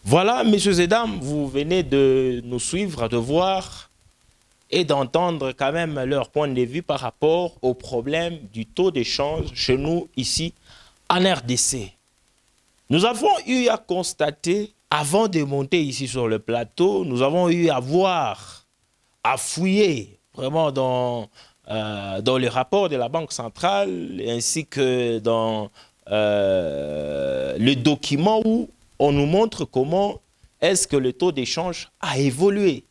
Voilà, messieurs et dames, vous venez de nous suivre, de voir et d'entendre quand même leur point de vue par rapport au problème du taux d'échange chez nous ici en RDC. Nous avons eu à constater, avant de monter ici sur le plateau, nous avons eu à voir, à fouiller vraiment dans les rapports de la Banque centrale ainsi que dans le document où on nous montre comment est-ce que le taux d'échange a évolué.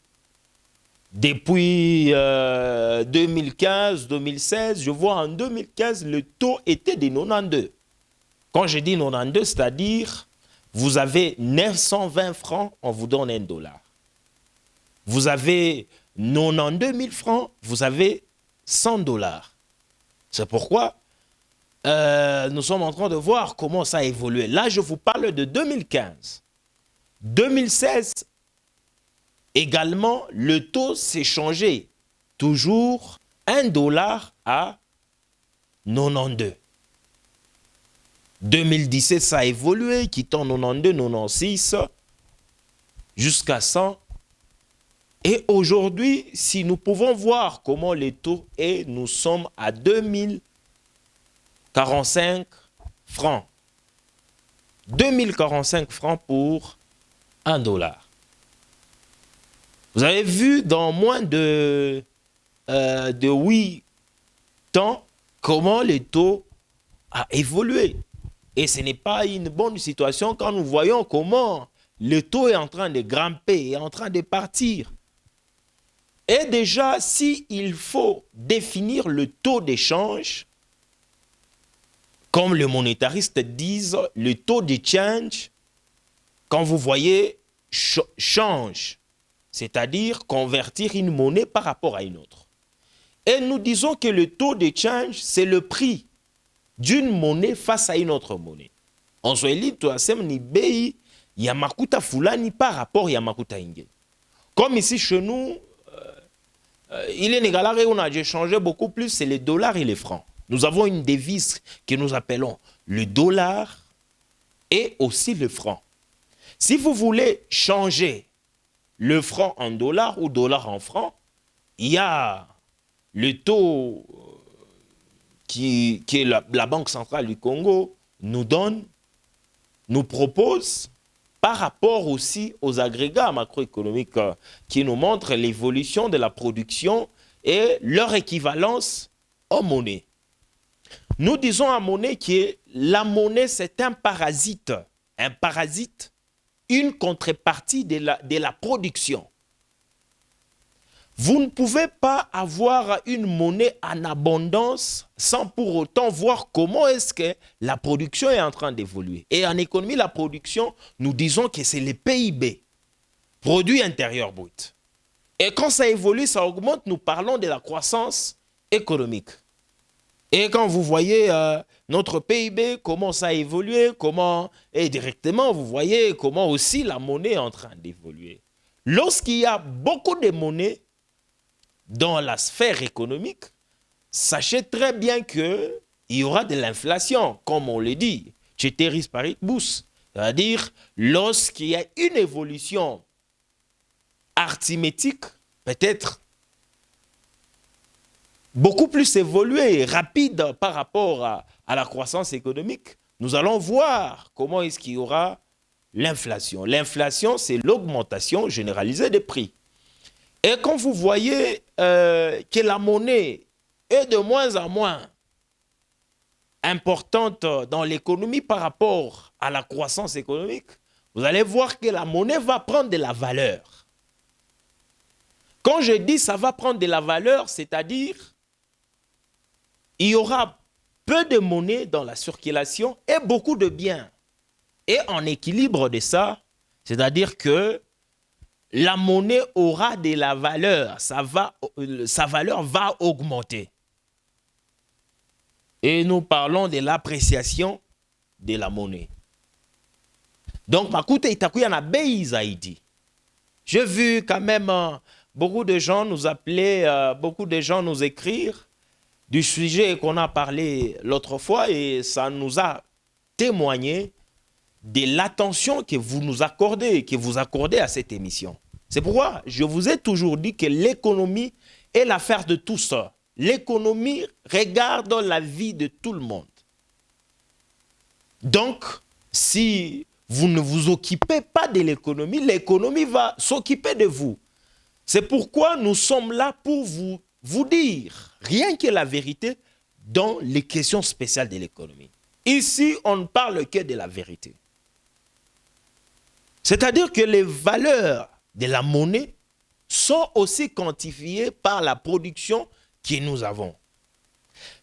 Depuis 2015, 2016, je vois en 2015, le taux était de 92. Quand je dis 92, c'est-à-dire, vous avez 920 francs, on vous donne $1. Vous avez 92 000 francs, vous avez $100. C'est pourquoi nous sommes en train de voir comment ça a évolué. Là, je vous parle de 2015. 2016, également, le taux s'est changé. Toujours $1 à 92. 2017, ça a évolué, quittant 92, 96, jusqu'à 100. Et aujourd'hui, si nous pouvons voir comment les taux est, nous sommes à 2045 francs. 2045 francs pour $1. Vous avez vu dans moins de 8 ans comment les taux ont évolué. Et ce n'est pas une bonne situation quand nous voyons comment le taux est en train de grimper, est en train de partir. Et déjà, s'il faut définir le taux d'échange, comme les monétaristes disent, le taux de change, quand vous voyez change, c'est-à-dire convertir une monnaie par rapport à une autre. Et nous disons que le taux de change, c'est le prix d'une monnaie face à une autre monnaie. En Swahili, tunasema ni bei ya makuta fulani par rapport ya makuta ingine. Comme ici chez nous, il est négalare, on a échangé beaucoup plus, c'est les dollars et les francs. Nous avons une devise que nous appelons le dollar et aussi le franc. Si vous voulez changer le franc en dollars ou dollars en francs, il y a le taux que la Banque centrale du Congo nous donne, nous propose par rapport aussi aux agrégats macroéconomiques qui nous montrent l'évolution de la production et leur équivalence en monnaie. Nous disons en monnaie que la monnaie, c'est un parasite. Un parasite, une contrepartie de la production. Vous ne pouvez pas avoir une monnaie en abondance sans pour autant voir comment est-ce que la production est en train d'évoluer. Et en économie, la production, nous disons que c'est le PIB, produit intérieur brut. Et quand ça évolue, ça augmente, nous parlons de la croissance économique. Et quand vous voyez notre PIB, comment ça a évolué, et directement, vous voyez comment aussi la monnaie est en train d'évoluer. Lorsqu'il y a beaucoup de monnaies dans la sphère économique, sachez très bien qu'il y aura de l'inflation, comme on le dit, ceteris paribus. C'est-à-dire, lorsqu'il y a une évolution arithmétique, peut-être beaucoup plus évoluée et rapide par rapport à la croissance économique, nous allons voir comment est-ce qu'il y aura l'inflation. L'inflation, c'est l'augmentation généralisée des prix. Et quand vous voyez que la monnaie est de moins en moins importante dans l'économie par rapport à la croissance économique, vous allez voir que la monnaie va prendre de la valeur. Quand je dis ça va prendre de la valeur, c'est-à-dire il y aura peu de monnaie dans la circulation et beaucoup de biens. Et en équilibre de ça, c'est-à-dire que la monnaie aura de la valeur, sa valeur va augmenter. Et nous parlons de l'appréciation de la monnaie. Donc, makuta itakuya na bei zaidi. J'ai vu quand même beaucoup de gens nous appeler, beaucoup de gens nous écrire du sujet qu'on a parlé l'autre fois et ça nous a témoigné de l'attention que vous nous accordez, que vous accordez à cette émission. C'est pourquoi je vous ai toujours dit que l'économie est l'affaire de tous. L'économie regarde la vie de tout le monde. Donc, si vous ne vous occupez pas de l'économie, l'économie va s'occuper de vous. C'est pourquoi nous sommes là pour vous dire rien que la vérité dans les questions spéciales de l'économie. Ici, on ne parle que de la vérité. C'est-à-dire que les valeurs de la monnaie sont aussi quantifiées par la production que nous avons.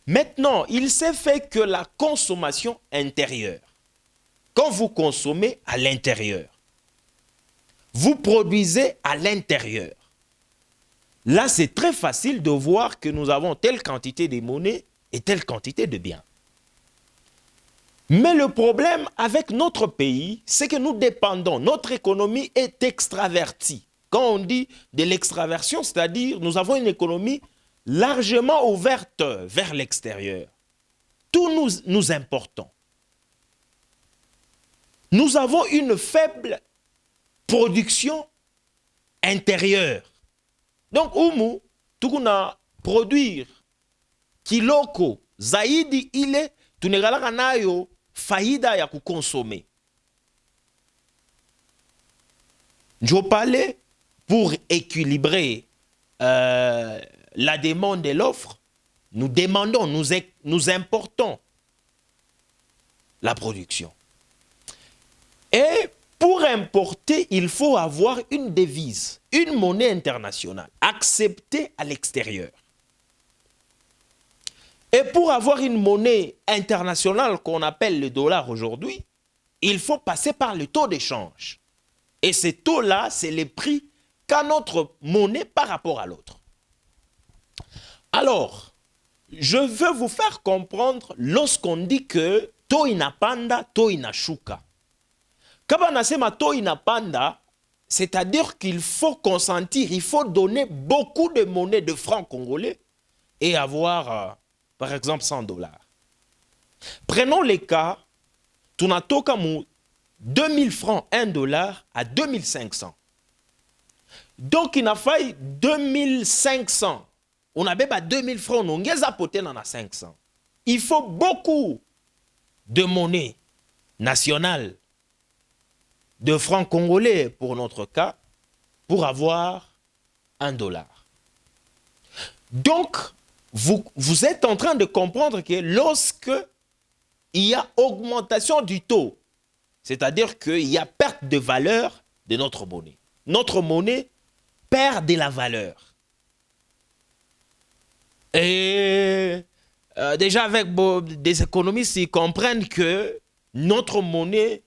Maintenant, il s'est fait que la consommation intérieure, quand vous consommez à l'intérieur, vous produisez à l'intérieur. Là, c'est très facile de voir que nous avons telle quantité de monnaie et telle quantité de biens. Mais le problème avec notre pays, c'est que nous dépendons, notre économie est extravertie. Quand on dit de l'extraversion, c'est-à-dire nous avons une économie largement ouverte vers l'extérieur. Tout nous importons. Nous avons une faible production intérieure. Donc, umu, tukuna produire kiloko zaidi ile tunegalaka nayo faida ya kukonsome. Je parlais pour équilibrer la demande et l'offre. Nous demandons, nous importons la production. Et pour importer, il faut avoir une devise, une monnaie internationale, acceptée à l'extérieur. Et pour avoir une monnaie internationale qu'on appelle le dollar aujourd'hui, il faut passer par le taux d'échange. Et ce taux-là, c'est le prix qu'a notre monnaie par rapport à l'autre. Alors, je veux vous faire comprendre lorsqu'on dit que taux inapanda, taux inashuka. Kabanasema taux inapanda, c'est-à-dire qu'il faut consentir, il faut donner beaucoup de monnaie de francs congolais et avoir, par exemple, 100 dollars. Prenons les cas, tunatoka mu 2000 francs, 1 dollar à 2500. Donc, il a fallu 2500. On a même 2000 francs, on a poté dans 500. Il faut beaucoup de monnaie nationale, de francs congolais pour notre cas, pour avoir 1 dollar. Donc, vous êtes en train de comprendre que lorsque il y a augmentation du taux, c'est-à-dire qu'il y a perte de valeur de notre monnaie perd de la valeur. Et déjà avec des économistes, ils comprennent que notre monnaie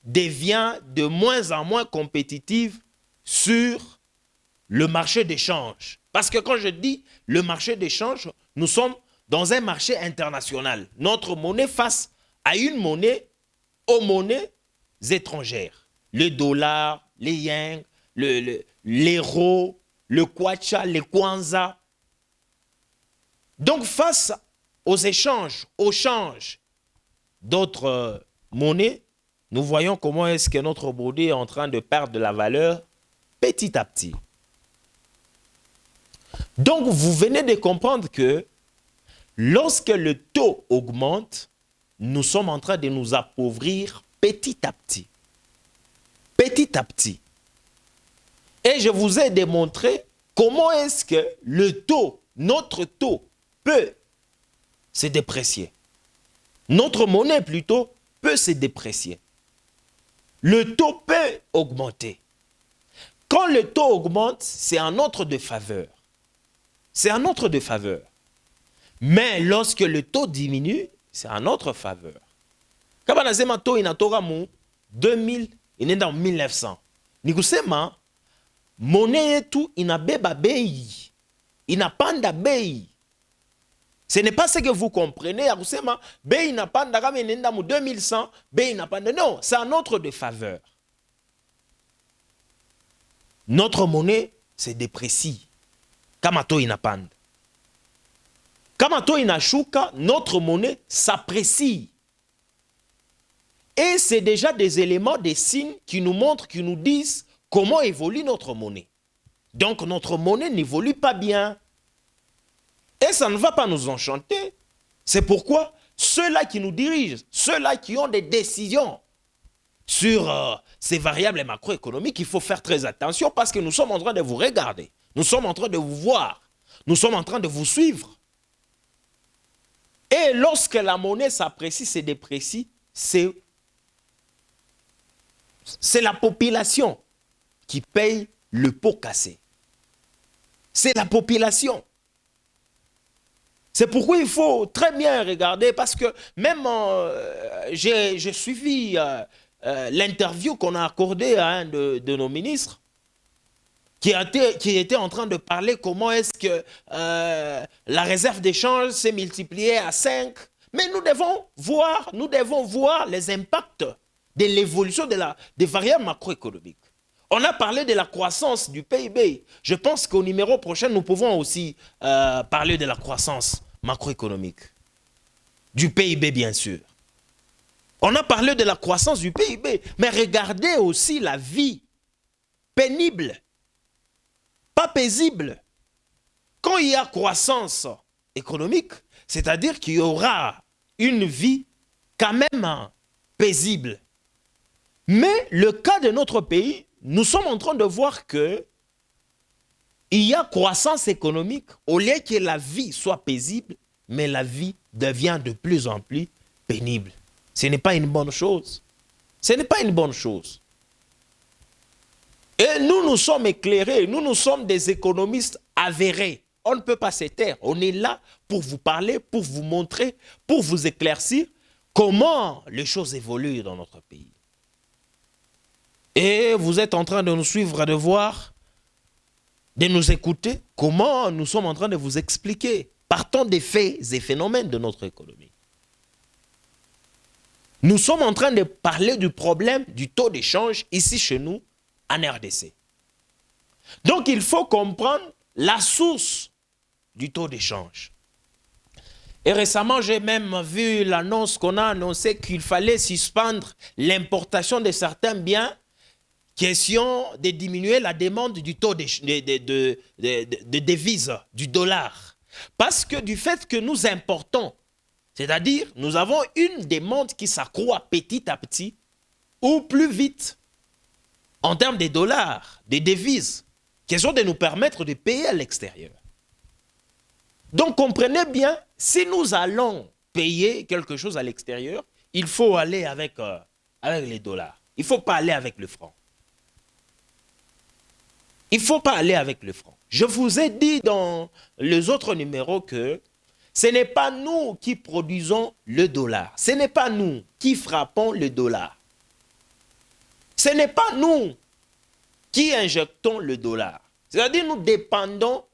devient de moins en moins compétitive sur le marché d'échange. Parce que quand je dis le marché d'échange, nous sommes dans un marché international. Notre monnaie face à une monnaie, aux monnaies étrangères. Le dollar, les yens, l'euro, le kwacha, le kwanza. Donc face aux échanges, au change d'autres monnaies, nous voyons comment est-ce que notre monnaie est en train de perdre de la valeur petit à petit. Donc, vous venez de comprendre que lorsque le taux augmente, nous sommes en train de nous appauvrir petit à petit. Petit à petit. Et je vous ai démontré comment est-ce que le taux, notre taux, peut se déprécier. Notre monnaie, plutôt, peut se déprécier. Le taux peut augmenter. Quand le taux augmente, c'est en notre défaveur. C'est en notre défaveur. Mais lorsque le taux diminue, c'est en notre faveur. Quand on a dit que le taux est 2000, il est en 1900. Nikusema, monnaie et tout, il n'a pas bei. Il n'a pas de bei. Ce n'est pas ce que vous comprenez. Bei n'a pas de 2100, bei n'a pas de. Non, c'est en notre défaveur. Notre monnaie se déprécie. Kamato inapanda. Kamato inashuka, notre monnaie s'apprécie. Et c'est déjà des éléments, des signes qui nous montrent, qui nous disent comment évolue notre monnaie. Donc notre monnaie n'évolue pas bien. Et ça ne va pas nous enchanter. C'est pourquoi ceux-là qui nous dirigent, ceux-là qui ont des décisions sur ces variables macroéconomiques, il faut faire très attention parce que nous sommes en train de vous regarder. Nous sommes en train de vous voir. Nous sommes en train de vous suivre. Et lorsque la monnaie s'apprécie, se déprécie, c'est la population qui paye le pot cassé. C'est la population. C'est pourquoi il faut très bien regarder, parce que même j'ai suivi l'interview qu'on a accordée à un de nos ministres, qui était en train de parler comment est-ce que la réserve d'échange s'est multipliée à 5. Mais nous devons voir les impacts de l'évolution des variables macroéconomiques. On a parlé de la croissance du PIB. Je pense qu'au numéro prochain, nous pouvons aussi parler de la croissance macroéconomique. Du PIB, bien sûr. On a parlé de la croissance du PIB, mais regardez aussi la vie pénible, pas paisible. Quand il y a croissance économique, c'est-à-dire qu'il y aura une vie quand même paisible. Mais le cas de notre pays, nous sommes en train de voir que il y a croissance économique, au lieu que la vie soit paisible, mais la vie devient de plus en plus pénible. Ce n'est pas une bonne chose. Ce n'est pas une bonne chose. Et nous sommes éclairés, nous sommes des économistes avérés. On ne peut pas se taire. On est là pour vous parler, pour vous montrer, pour vous éclaircir comment les choses évoluent dans notre pays. Et vous êtes en train de nous suivre, de voir, de nous écouter, comment nous sommes en train de vous expliquer, partant des faits et phénomènes de notre économie. Nous sommes en train de parler du problème du taux d'échange ici chez nous, en RDC. Donc il faut comprendre la source du taux d'échange. Et récemment, j'ai même vu l'annonce qu'on a annoncé qu'il fallait suspendre l'importation de certains biens, question de diminuer la demande du taux de devise, du dollar. Parce que du fait que nous importons, c'est-à-dire nous avons une demande qui s'accroît petit à petit ou plus vite en termes de dollars, de devises, question de nous permettre de payer à l'extérieur. Donc comprenez bien, si nous allons payer quelque chose à l'extérieur, il faut aller avec les dollars. Il ne faut pas aller avec le franc. Il ne faut pas aller avec le franc. Je vous ai dit dans les autres numéros que ce n'est pas nous qui produisons le dollar. Ce n'est pas nous qui frappons le dollar. Ce n'est pas nous qui injectons le dollar. C'est-à-dire nous dépendons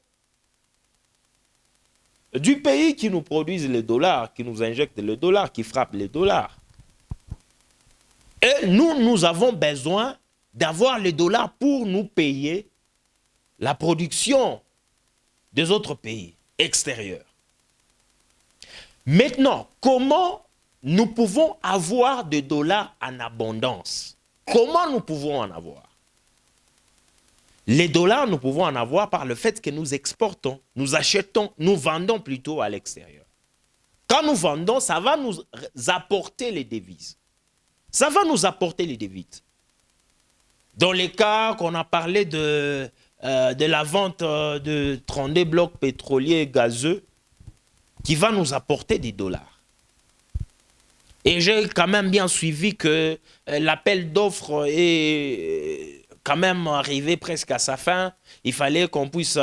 du pays qui nous produit le dollar, qui nous injecte le dollar, qui frappe le dollar. Et nous avons besoin d'avoir le dollar pour nous payer la production des autres pays extérieurs. Maintenant, comment nous pouvons avoir des dollars en abondance? Comment nous pouvons en avoir? Les dollars, nous pouvons en avoir par le fait que nous exportons, nous achetons, nous vendons plutôt à l'extérieur. Quand nous vendons, ça va nous apporter les devises. Ça va nous apporter les devises. Dans les cas qu'on a parlé de la vente de 32 blocs pétroliers gazeux, qui va nous apporter des dollars. Et j'ai quand même bien suivi que l'appel d'offres est quand même arrivé presque à sa fin. Il fallait qu'on puisse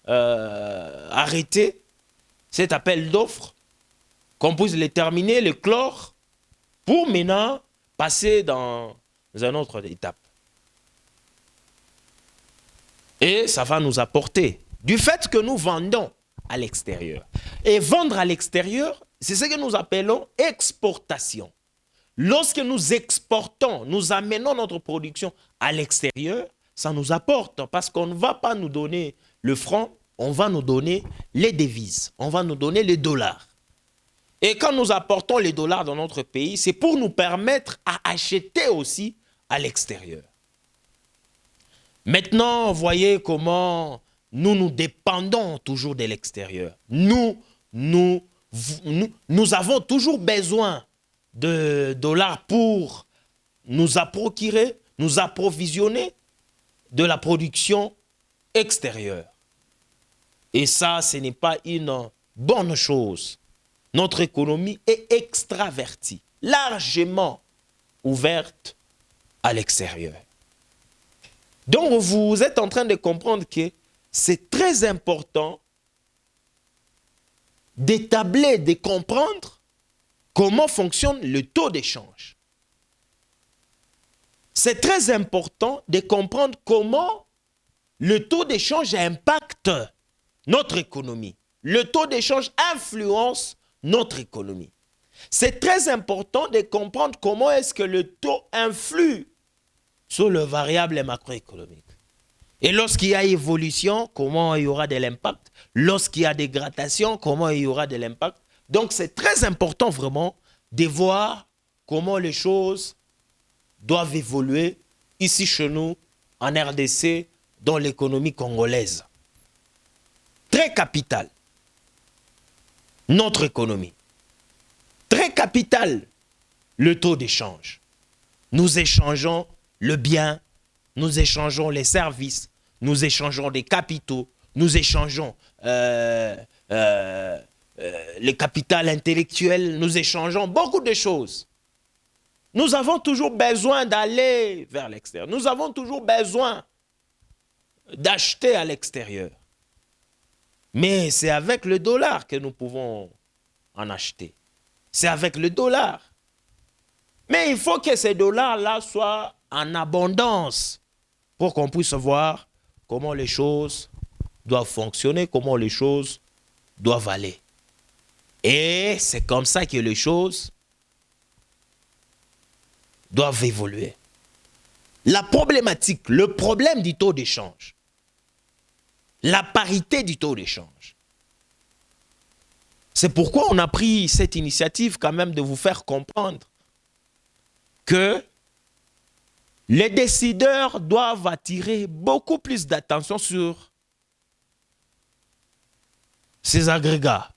arrêter cet appel d'offres, qu'on puisse le terminer, le clore, pour maintenant passer dans une autre étape. Et ça va nous apporter du fait que nous vendons à l'extérieur. Et vendre à l'extérieur, c'est ce que nous appelons exportation. Lorsque nous exportons, nous amenons notre production à l'extérieur, ça nous apporte parce qu'on ne va pas nous donner le franc, on va nous donner les devises, on va nous donner les dollars. Et quand nous apportons les dollars dans notre pays, c'est pour nous permettre à acheter aussi à l'extérieur. Maintenant, voyez comment nous dépendons toujours de l'extérieur. Nous avons toujours besoin de dollars pour nous procurer, nous approvisionner de la production extérieure. Et ça, ce n'est pas une bonne chose. Notre économie est extravertie, largement ouverte à l'extérieur. Donc, vous êtes en train de comprendre que c'est très important d'établir, de comprendre comment fonctionne le taux d'échange. C'est très important de comprendre comment le taux d'échange impacte notre économie. Le taux d'échange influence notre économie. C'est très important de comprendre comment est-ce que le taux influe sur le variable macroéconomique. Et lorsqu'il y a évolution, comment il y aura de l'impact? Lorsqu'il y a dégradation, comment il y aura de l'impact? Donc c'est très important vraiment de voir comment les choses doivent évoluer ici chez nous, en RDC, dans l'économie congolaise. Très capital, notre économie. Très capital, le taux d'échange. Nous échangeons le bien, nous échangeons les services, nous échangeons des capitaux, nous échangeons le capital intellectuel, nous échangeons beaucoup de choses. Nous avons toujours besoin d'aller vers l'extérieur. Nous avons toujours besoin d'acheter à l'extérieur. Mais c'est avec le dollar que nous pouvons en acheter. C'est avec le dollar. Mais il faut que ces dollars-là soient en abondance pour qu'on puisse voir comment les choses doivent fonctionner, comment les choses doivent aller. Et c'est comme ça que les choses doivent évoluer. La problématique, le problème du taux d'échange, la parité du taux d'échange. C'est pourquoi on a pris cette initiative quand même de vous faire comprendre que les décideurs doivent attirer beaucoup plus d'attention sur ces agrégats.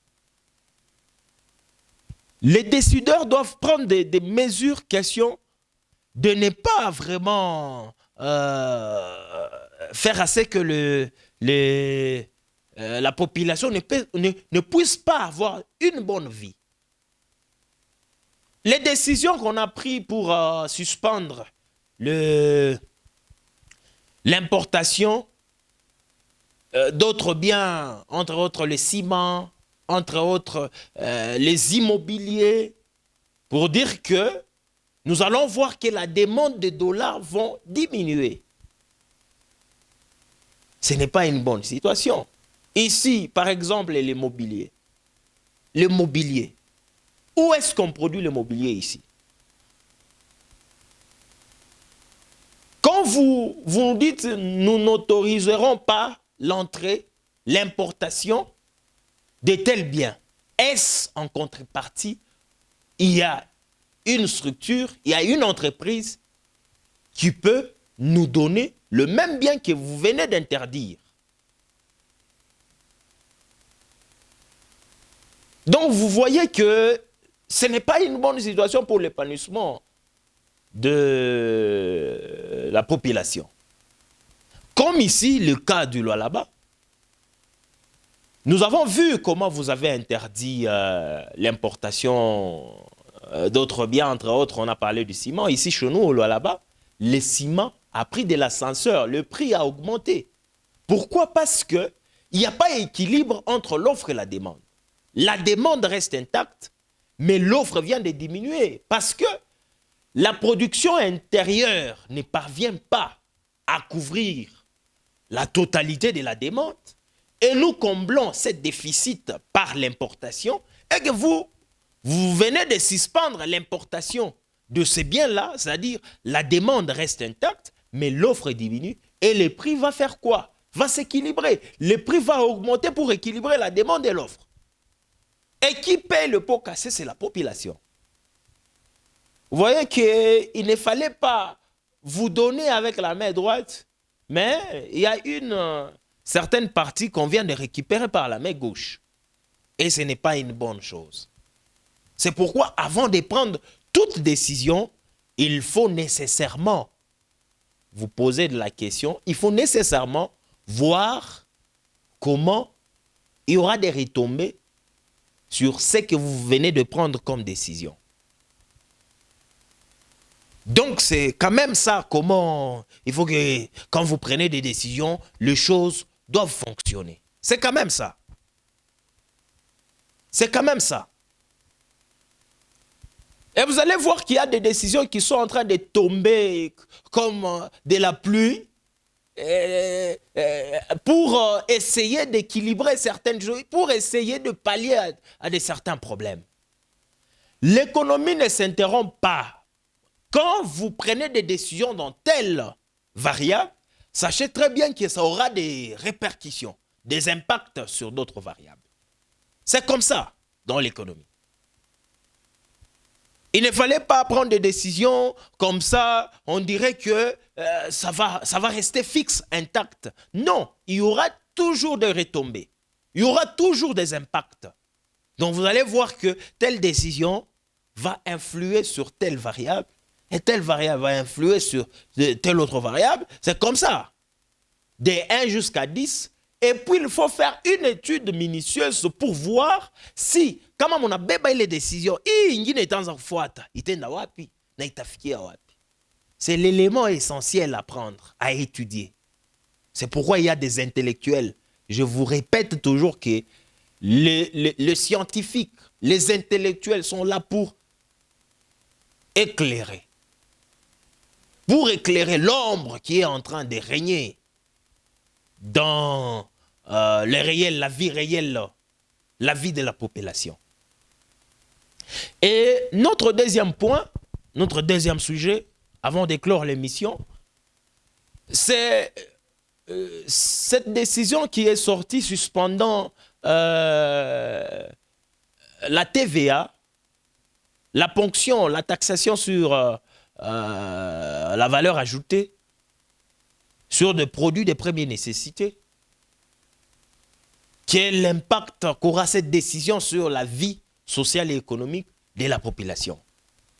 Les décideurs doivent prendre des mesures question de ne pas vraiment faire assez que la population ne puisse pas avoir une bonne vie. Les décisions qu'on a prises pour suspendre l'importation d'autres biens, entre autres le ciment, entre autres les immobiliers, pour dire que nous allons voir que la demande de dollars va diminuer. Ce n'est pas une bonne situation. Ici, par exemple, le mobilier. Le mobilier. Où est-ce qu'on produit le mobilier ici? Quand vous nous dites nous n'autoriserons pas l'entrée, l'importation de tels biens, est-ce en contrepartie, il y a une structure, il y a une entreprise qui peut nous donner le même bien que vous venez d'interdire? Donc vous voyez que ce n'est pas une bonne situation pour l'épanouissement de la population. Comme ici, le cas du Lualaba, nous avons vu comment vous avez interdit l'importation d'autres biens, entre autres, on a parlé du ciment. Ici, chez nous, au Lualaba, le ciment a pris de l'ascenseur, le prix a augmenté. Pourquoi? Parce qu'il n'y a pas d'équilibre entre l'offre et la demande. La demande reste intacte, mais l'offre vient de diminuer parce que la production intérieure ne parvient pas à couvrir la totalité de la demande et nous comblons ce déficit par l'importation et que vous venez de suspendre l'importation de ces biens-là, c'est-à-dire la demande reste intacte, mais l'offre diminue et le prix va faire quoi? Va s'équilibrer. Le prix va augmenter pour équilibrer la demande et l'offre. Et qui paye le pot cassé, c'est la population. Vous voyez qu'il ne fallait pas vous donner avec la main droite, mais il y a une certaine partie qu'on vient de récupérer par la main gauche. Et ce n'est pas une bonne chose. C'est pourquoi, avant de prendre toute décision, il faut nécessairement vous poser de la question, il faut nécessairement voir comment il y aura des retombées sur ce que vous venez de prendre comme décision. Donc, c'est quand même ça, comment il faut que, quand vous prenez des décisions, les choses doivent fonctionner. C'est quand même ça. C'est quand même ça. Et vous allez voir qu'il y a des décisions qui sont en train de tomber comme de la pluie pour essayer d'équilibrer certaines choses, pour essayer de pallier à certains problèmes. L'économie ne s'interrompt pas. Quand vous prenez des décisions dans telle variable, sachez très bien que ça aura des répercussions, des impacts sur d'autres variables. C'est comme ça dans l'économie. Il ne fallait pas prendre des décisions comme ça, on dirait que ça va rester fixe, intact. Non, il y aura toujours des retombées. Il y aura toujours des impacts. Donc vous allez voir que telle décision va influer sur telle variable et telle variable va influer sur telle autre variable. C'est comme ça. De 1 jusqu'à 10. Et puis, il faut faire une étude minutieuse pour voir si, kama on a bébé les décisions, c'est l'élément essentiel à prendre, à étudier. C'est pourquoi il y a des intellectuels. Je vous répète toujours que les scientifiques, les intellectuels sont là pour éclairer. Pour éclairer l'ombre qui est en train de régner dans le réel, la vie réelle, la vie de la population. Et notre deuxième point, notre deuxième sujet, avant d'éclore l'émission, c'est cette décision qui est sortie suspendant la TVA, la ponction, la taxation sur la valeur ajoutée, sur des produits de première nécessité. Quel impact qu'aura cette décision sur la vie sociale et économique de la population?